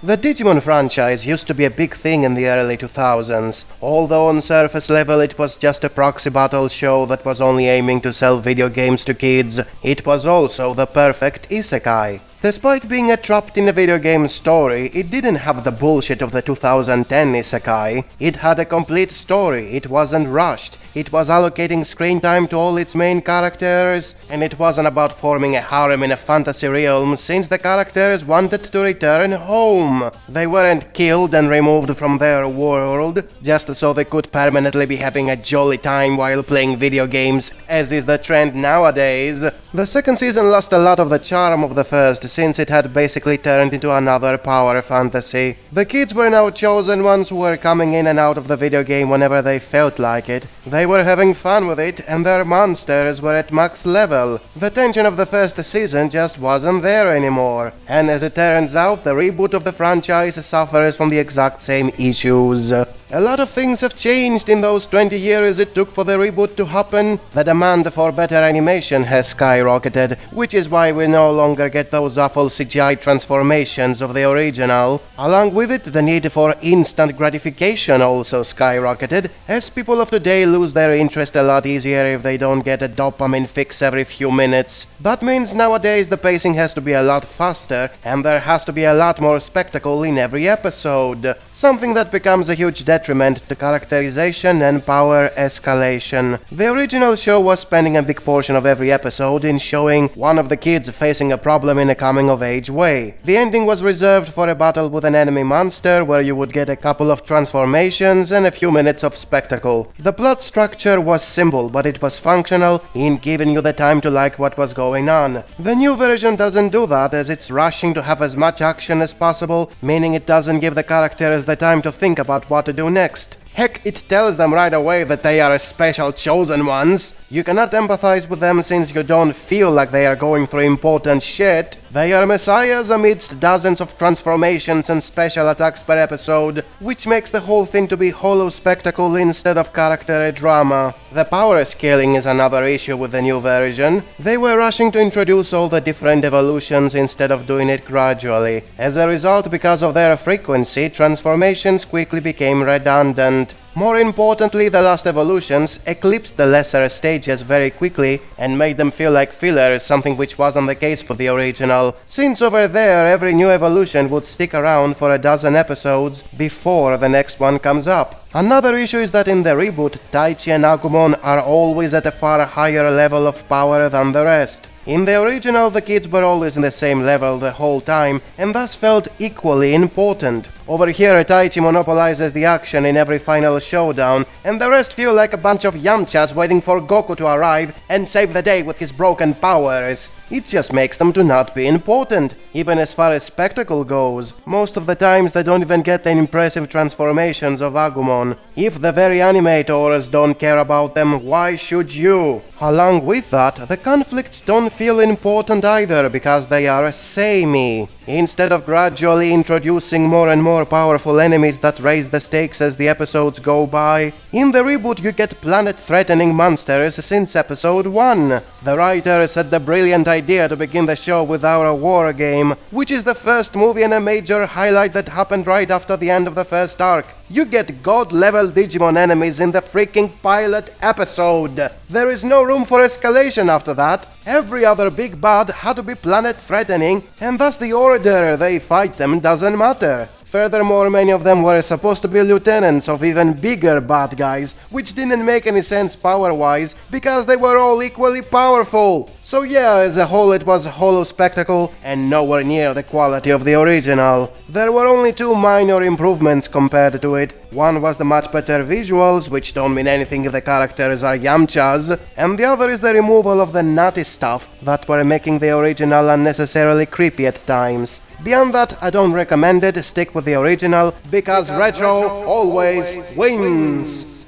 The Digimon franchise used to be a big thing in the early 2000s, although on surface level it was just a proxy battle show that was only aiming to sell video games to kids. It was also the perfect isekai. Despite being a trapped in a video game story, it didn't have the bullshit of the 2010 isekai. It had a complete story, it wasn't rushed, it was allocating screen time to all its main characters, and it wasn't about forming a harem in a fantasy realm since the characters wanted to return home. They weren't killed and removed from their world, just so they could permanently be having a jolly time while playing video games, as is the trend nowadays. The second season lost a lot of the charm of the first, since it had basically turned into another power fantasy. The kids were now chosen ones who were coming in and out of the video game whenever they felt like it. They were having fun with it, and their monsters were at max level. The tension of the first season just wasn't there anymore. And as it turns out, the reboot of the franchise suffers from the exact same issues. A lot of things have changed in those 20 years it took for the reboot to happen. The demand for better animation has skyrocketed, which is why we no longer get those awful CGI transformations of the original. Along with it, the need for instant gratification also skyrocketed, as people of today lose their interest a lot easier if they don't get a dopamine fix every few minutes. That means nowadays the pacing has to be a lot faster, and there has to be a lot more spectacle in every episode. Something that becomes a huge detriment to characterization and power escalation. The original show was spending a big portion of every episode in showing one of the kids facing a problem in a coming-of-age way. The ending was reserved for a battle with an enemy monster where you would get a couple of transformations and a few minutes of spectacle. The plot structure was simple, but it was functional in giving you the time to like what was going on. The new version doesn't do that, as it's rushing to have as much action as possible, meaning it doesn't give the characters the time to think about what to do next. Heck, it tells them right away that they are special chosen ones. You cannot empathize with them since you don't feel like they are going through important shit. They are messiahs amidst dozens of transformations and special attacks per episode, which makes the whole thing to be hollow spectacle instead of character drama. The power scaling is another issue with the new version. They were rushing to introduce all the different evolutions instead of doing it gradually. As a result, because of their frequency, transformations quickly became redundant. More importantly, the last evolutions eclipsed the lesser stages very quickly and made them feel like filler, something which wasn't the case for the original, since over there every new evolution would stick around for a dozen episodes before the next one comes up. Another issue is that in the reboot, Taichi and Agumon are always at a far higher level of power than the rest. In the original, the kids were always in the same level the whole time, and thus felt equally important. Over here, Taichi monopolizes the action in every final showdown, and the rest feel like a bunch of Yamchas waiting for Goku to arrive and save the day with his broken powers. It just makes them to not be important, even as far as spectacle goes. Most of the times they don't even get the impressive transformations of Agumon. If the very animators don't care about them, why should you? Along with that, the conflicts don't feel important either because they are samey. Instead of gradually introducing more and more powerful enemies that raise the stakes as the episodes go by, in the reboot you get planet-threatening monsters since episode 1. The writers had the brilliant idea to begin the show with our war game, which is the first movie and a major highlight that happened right after the end of the first arc. You get god-level Digimon enemies in the freaking pilot episode. There is no room for escalation after that. Every other big bad had to be planet-threatening, and thus the order they fight them doesn't matter. Furthermore, many of them were supposed to be lieutenants of even bigger bad guys, which didn't make any sense power-wise, because they were all equally powerful. So yeah, as a whole it was a hollow spectacle, and nowhere near the quality of the original. There were only two minor improvements compared to it. One was the much better visuals, which don't mean anything if the characters are Yamchas, and the other is the removal of the nutty stuff that were making the original unnecessarily creepy at times. Beyond that, I don't recommend it, stick with the original, because retro always wins!